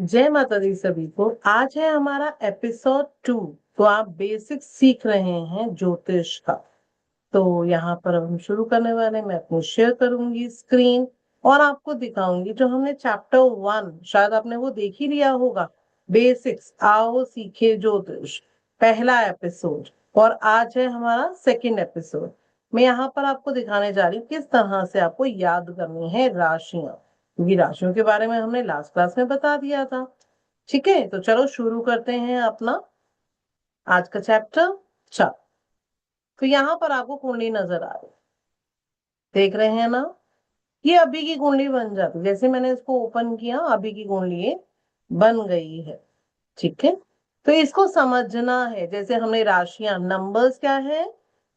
जय माता दी सभी को। आज है हमारा एपिसोड 2। तो आप बेसिक सीख रहे हैं ज्योतिष का। तो यहाँ पर अब हम शुरू करने वाले हैं। मैं अपनी शेयर करूंगी स्क्रीन और आपको दिखाऊंगी जो हमने चैप्टर 1, शायद आपने वो देख ही लिया होगा, बेसिक्स आओ सीखे ज्योतिष, पहला एपिसोड। और आज है हमारा सेकंड एपिसोड। मैं यहाँ पर आपको दिखाने जा रही हूँ किस तरह से आपको याद करनी है राशियां, क्योंकि राशियों के बारे में हमने लास्ट क्लास में बता दिया था। ठीक है, तो चलो शुरू करते हैं अपना आज का चैप्टर। चल, तो यहाँ पर आपको कुंडली नजर आ रही, देख रहे हैं ना। ये अभी की कुंडली बन जाती, जैसे मैंने इसको ओपन किया अभी की कुंडली ये बन गई है। ठीक है, तो इसको समझना है। जैसे हमने राशियां, नंबर्स क्या है,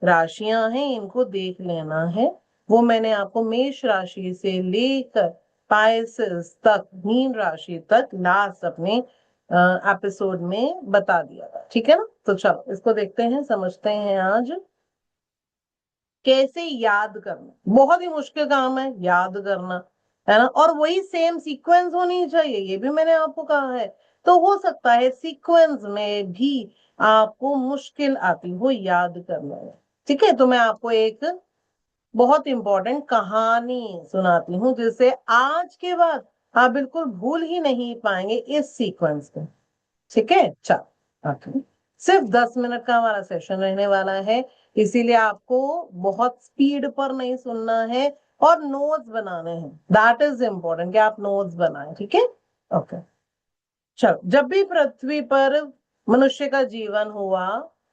राशियां हैं, इनको देख लेना है। वो मैंने आपको मेष राशि से लेकर पाइसेस तक, मीन राशि तक लास्ट अपने एपिसोड में बता दिया था। ठीक है ना, तो चलो इसको देखते हैं, समझते हैं आज कैसे याद करना। बहुत ही मुश्किल काम है याद करना, है ना। और वही सेम सीक्वेंस होनी चाहिए, ये भी मैंने आपको कहा है। तो हो सकता है सीक्वेंस में भी आपको मुश्किल आती हो याद करने में। ठीक है, तो मैं आपको एक बहुत इंपॉर्टेंट कहानी सुनाती हूँ जिससे आज के बाद आप बिल्कुल भूल ही नहीं पाएंगे इस सीक्वेंस को। ठीक है, चल ओके। सिर्फ 10 मिनट का हमारा सेशन रहने वाला है, इसीलिए आपको बहुत स्पीड पर नहीं सुनना है और नोट्स बनाने हैं। दैट इज इम्पोर्टेंट कि आप नोट्स बनाएं। ठीक है, ओके। चलो, जब भी पृथ्वी पर मनुष्य का जीवन हुआ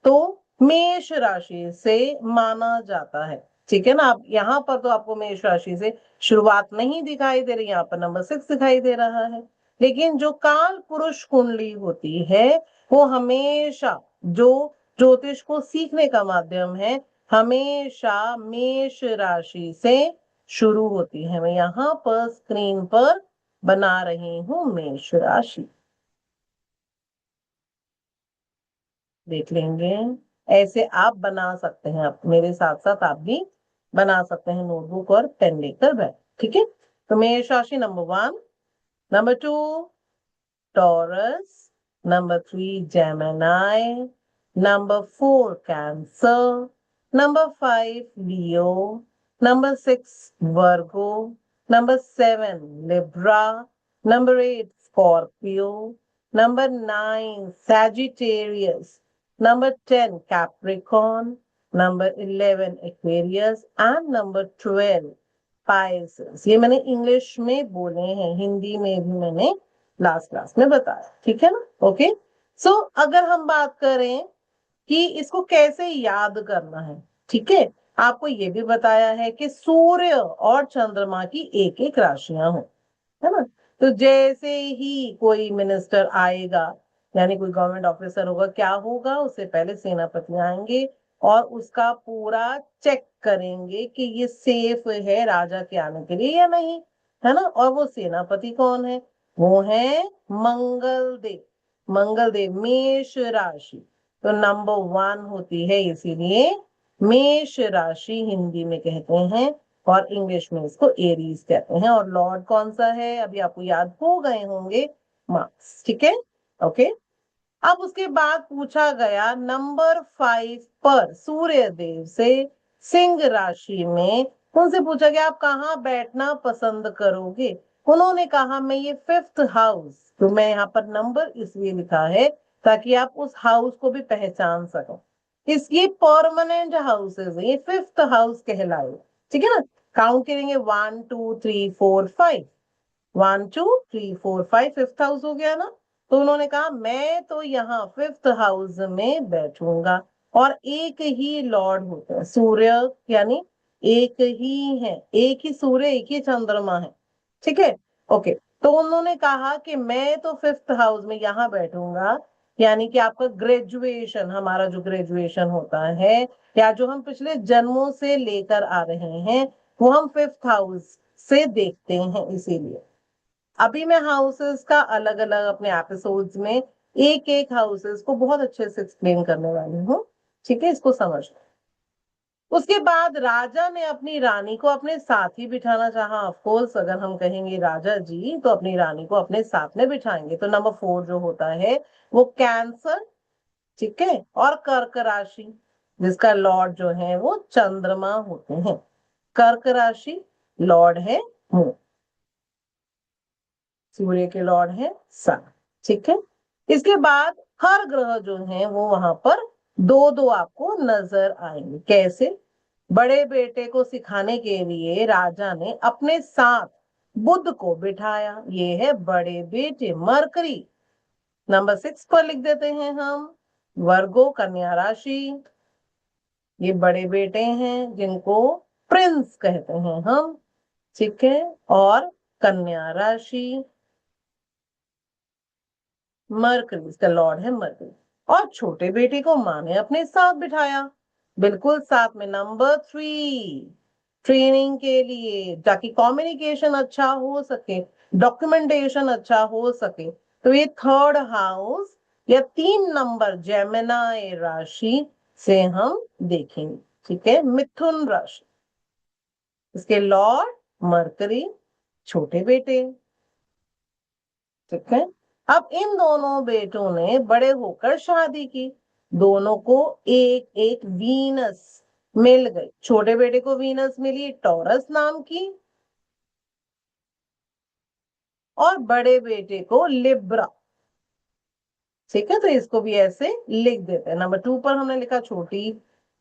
तो मेष राशि से माना जाता है। ठीक है ना। आप यहाँ पर तो आपको मेष राशि से शुरुआत नहीं दिखाई दे रही, यहाँ पर नंबर 6 दिखाई दे रहा है। लेकिन जो काल पुरुष कुंडली होती है वो हमेशा, जो ज्योतिष को सीखने का माध्यम है, हमेशा मेष राशि से शुरू होती है। मैं यहाँ पर स्क्रीन पर बना रही हूँ मेष राशि, देख लेंगे। ऐसे आप बना सकते हैं, आप मेरे साथ साथ आप भी बना सकते हैं, नोटबुक और पेन लेकर बैठ। ठीक है, तो मेष राशि number 1, number 2 Taurus, number 3 Gemini, number 4 Cancer, number 5 Leo, number 6 Virgo, number 7 Libra, number 8 Scorpio, number 9 Sagittarius, number 10 Capricorn, number 11 Aquarius and number 12 Pisces। ये मैंने इंग्लिश में बोले हैं, हिंदी में भी मैंने लास्ट क्लास में बताया। ठीक है ना, ओके। सो अगर हम बात करें कि इसको कैसे याद करना है, ठीक है, आपको ये भी बताया है कि सूर्य और चंद्रमा की एक एक राशियां हो, है ना। तो जैसे ही कोई मिनिस्टर आएगा, यानी कोई गवर्नमेंट ऑफिसर होगा, क्या होगा, उससे पहले सेनापति आएंगे और उसका पूरा चेक करेंगे कि ये सेफ है राजा के आने के लिए या नहीं, है ना। और वो सेनापति कौन है, वो है मंगल देव। मंगल देव मेष राशि तो नंबर 1 होती है, इसीलिए मेष राशि हिंदी में कहते हैं और इंग्लिश में इसको एरीज कहते हैं। और लॉर्ड कौन सा है, अभी आपको याद हो गए होंगे, मार्स। ठीक है, ओके। अब उसके बाद पूछा गया नंबर 5 पर सूर्य देव से सिंह राशि में, उनसे पूछा गया आप कहाँ बैठना पसंद करोगे। उन्होंने कहा मैं ये 5th हाउस, तो मैं यहाँ पर नंबर इसलिए लिखा है ताकि आप उस हाउस को भी पहचान सको। इस ये परमानेंट हाउसेस है, ये 5th हाउस कहलाए। ठीक है ना, काउंट करेंगे 1 2 3 4 5, 1 2 3 4 5, 5th हाउस हो गया ना। तो उन्होंने कहा मैं तो यहाँ 5th हाउस में बैठूंगा। और एक ही लॉर्ड होते हैं सूर्य, यानी एक ही है, एक ही सूर्य एक ही चंद्रमा है। ठीक है, ओके। तो उन्होंने कहा कि मैं तो 5th हाउस में यहाँ बैठूंगा, यानी कि आपका ग्रेजुएशन, हमारा जो ग्रेजुएशन होता है या जो हम पिछले जन्मों से लेकर आ रहे हैं, वो हम 5th हाउस से देखते हैं। इसीलिए अभी मैं हाउसेस का अलग अलग अपने एपिसोड्स में एक एक हाउसेस को बहुत अच्छे से एक्सप्लेन करने वाली हूँ। ठीक है, इसको समझ। उसके बाद राजा ने अपनी रानी को अपने साथ ही बिठाना चाहा। ऑफ कोर्स अगर हम कहेंगे राजा जी तो अपनी रानी को अपने साथ में बिठाएंगे। तो नंबर 4 जो होता है वो कैंसर, ठीक है, और कर्क राशि, जिसका लॉर्ड जो है वो चंद्रमा होते हैं। कर्क राशि लॉर्ड है मून, सूर्य के लॉर्ड है सन, ठीक है। इसके बाद हर ग्रह जो है वो वहां पर दो दो आपको नजर आएंगे। कैसे? बड़े बेटे को सिखाने के लिए राजा ने अपने साथ बुध को बिठाया। ये है बड़े बेटे मरकरी। नंबर 6 पर लिख देते हैं हम वर्गो, कन्या राशि। ये बड़े बेटे हैं जिनको प्रिंस कहते हैं हम, ठीक है। और कन्या राशि, मरकरी, इसका लॉर्ड है मरकरी। और छोटे बेटे को माँ ने अपने साथ बिठाया, बिल्कुल साथ में। नंबर 3 ट्रेनिंग के लिए, ताकि कम्युनिकेशन अच्छा हो सके, डॉक्यूमेंटेशन अच्छा हो सके। तो ये थर्ड हाउस या 3 नंबर जेमिनी राशि से हम देखेंगे, ठीक है। मिथुन राशि, इसके लॉर्ड मरकरी, छोटे बेटे, ठीक है। अब इन दोनों बेटों ने बड़े होकर शादी की। दोनों को एक एक वीनस मिल गई। छोटे बेटे को वीनस मिली टॉरस नाम की, और बड़े बेटे को लिब्रा, ठीक है। तो इसको भी ऐसे लिख देते हैं। नंबर 2 पर हमने लिखा छोटी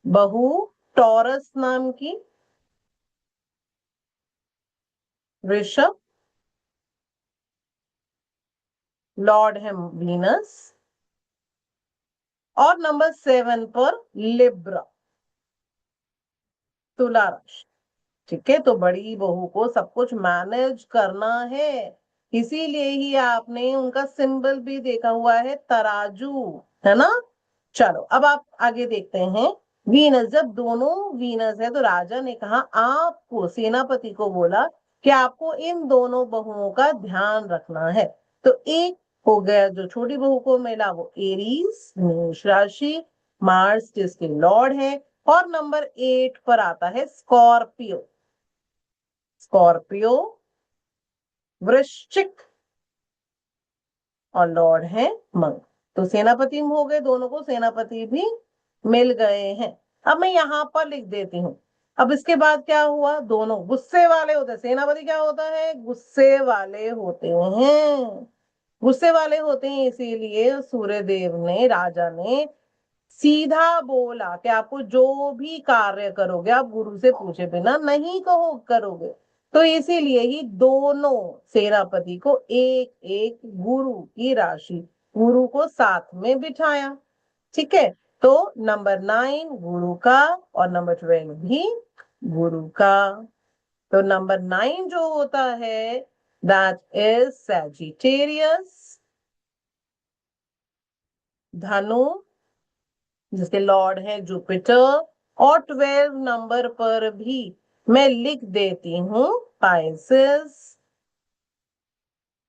बहू टॉरस नाम की, ऋषभ, लॉर्ड है वीनस। और नंबर 7 पर लिब्रा, तुला राशि, ठीक है। तो बड़ी बहू को सब कुछ मैनेज करना है, इसीलिए ही आपने उनका सिंबल भी देखा हुआ है तराजू, है ना। चलो अब आप आगे देखते हैं। वीनस, जब दोनों वीनस है तो राजा ने कहा, आपको सेनापति को बोला कि आपको इन दोनों बहुओं का ध्यान रखना है। तो एक हो गया जो छोटी बहू को मिला वो एरीज, मेष राशि, मार्स जिसके लॉर्ड है। और नंबर 8 पर आता है स्कॉर्पियो, स्कॉर्पियो वृश्चिक, और लॉर्ड है मंगल। तो सेनापति हो गए, दोनों को सेनापति भी मिल गए हैं। अब मैं यहां पर लिख देती हूँ। अब इसके बाद क्या हुआ, दोनों गुस्से वाले होते हैं। सेनापति क्या होता है, गुस्से वाले होते हैं, गुस्से वाले होते हैं। इसीलिए सूर्य देव ने, राजा ने सीधा बोला कि आपको जो भी कार्य करोगे आप गुरु से पूछे बिना नहीं कहो करोगे। तो इसीलिए ही दोनों सेनापति को एक एक गुरु की राशि, गुरु को साथ में बिठाया, ठीक है। तो नंबर 9 गुरु का और नंबर 12 भी गुरु का। तो नंबर 9 जो होता है दैट इज सैजिटेरियस, धनु, जिसके लॉर्ड है जुपिटर। और 12 नंबर पर भी मैं लिख देती हूँ पाइसेस,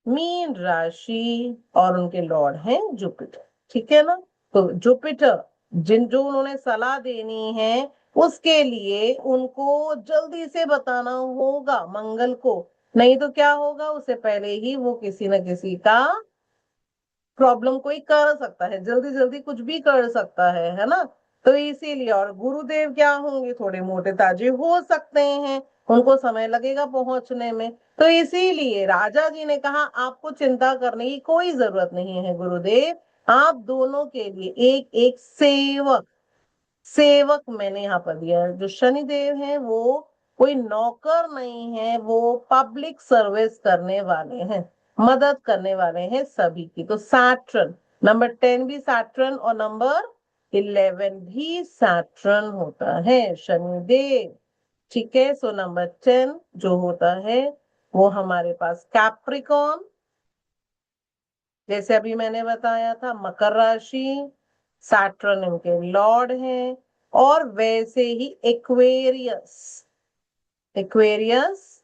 मीन राशि, और उनके लॉर्ड हैं जुपिटर, ठीक है ना। तो जुपिटर जो उन्होंने सलाह देनी है उसके लिए उनको जल्दी से बताना होगा मंगल को, नहीं तो क्या होगा, उससे पहले ही वो किसी न किसी का प्रॉब्लम कोई कर सकता है, जल्दी जल्दी कुछ भी कर सकता है ना। तो इसीलिए, और गुरुदेव क्या होंगे, थोड़े मोटे ताजे हो सकते हैं, उनको समय लगेगा पहुंचने में। तो इसीलिए राजा जी ने कहा आपको चिंता करने की कोई जरूरत नहीं है गुरुदेव, आप दोनों के लिए एक एक सेवक, सेवक मैंने यहाँ पर दिया है। जो शनिदेव है वो कोई नौकर नहीं है, वो पब्लिक सर्विस करने वाले हैं, मदद करने वाले हैं सभी की। तो सैटर्न, नंबर 10 भी सैटर्न और नंबर 11 भी सैटर्न होता है, शनिदेव, ठीक है। सो नंबर 10 जो होता है वो हमारे पास कैप्रिकॉन, जैसे अभी मैंने बताया था, मकर राशि, सैटर्न इनके लॉर्ड हैं। और वैसे ही एक्वेरियस, एक्वेरियस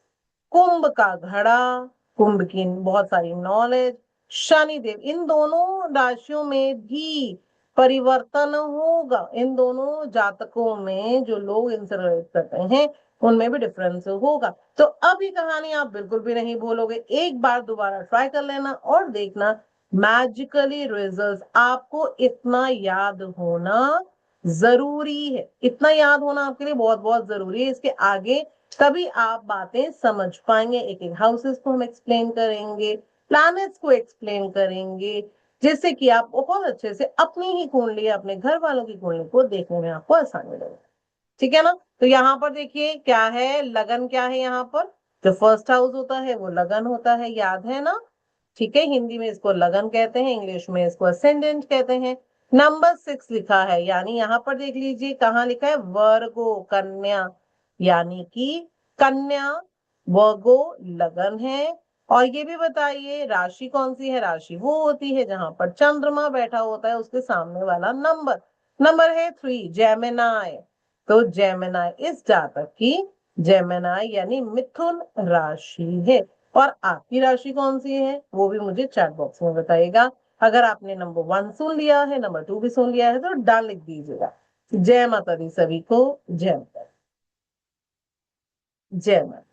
कुंभ का घड़ा, कुंभ की बहुत सारी नॉलेज, शनिदेव, इन दोनों राशियों में भी परिवर्तन होगा। इन दोनों जातकों में जो लोग इनसे रिलेट करते हैं उनमें भी डिफरेंस होगा। तो अब ये कहानी आप बिल्कुल भी नहीं भूलोगे। एक बार दोबारा ट्राई कर लेना और देखना मैजिकली रिजल्ट्स। आपको इतना याद होना जरूरी है, इतना याद होना आपके लिए बहुत बहुत जरूरी है। इसके आगे तभी आप बातें समझ पाएंगे। एक एक हाउसेस को हम एक्सप्लेन करेंगे, प्लैनेट्स को एक्सप्लेन करेंगे, जिससे कि आप बहुत अच्छे से अपनी ही कुंडली, अपने घर वालों की कुंडली को देखने में आपको आसानी लगे। ठीक है ना। तो यहाँ पर देखिए क्या है, लगन क्या है। यहाँ पर जो फर्स्ट हाउस होता है वो लगन होता है, याद है ना। ठीक है, हिंदी में इसको लगन कहते हैं, इंग्लिश में इसको असेंडेंट कहते हैं। नंबर 6 लिखा है, यानी यहाँ पर देख लीजिए कहाँ लिखा है, वर्गो कन्या, यानी कि कन्या वर्गो लगन है। और ये भी बताइए राशि कौन सी है। राशि वो होती है जहां पर चंद्रमा बैठा होता है, उसके सामने वाला नंबर। नंबर है 3, जेमिनाई। तो जेमिनाई इस जातक की जेमिनाई यानी मिथुन राशि है। और आपकी राशि कौन सी है वो भी मुझे चैट बॉक्स में बताइएगा। अगर आपने नंबर 1 सुन लिया है, नंबर 2 भी सुन लिया है तो डाल लिख दीजिएगा। जय माता दी सभी को, जय माता, जय माता।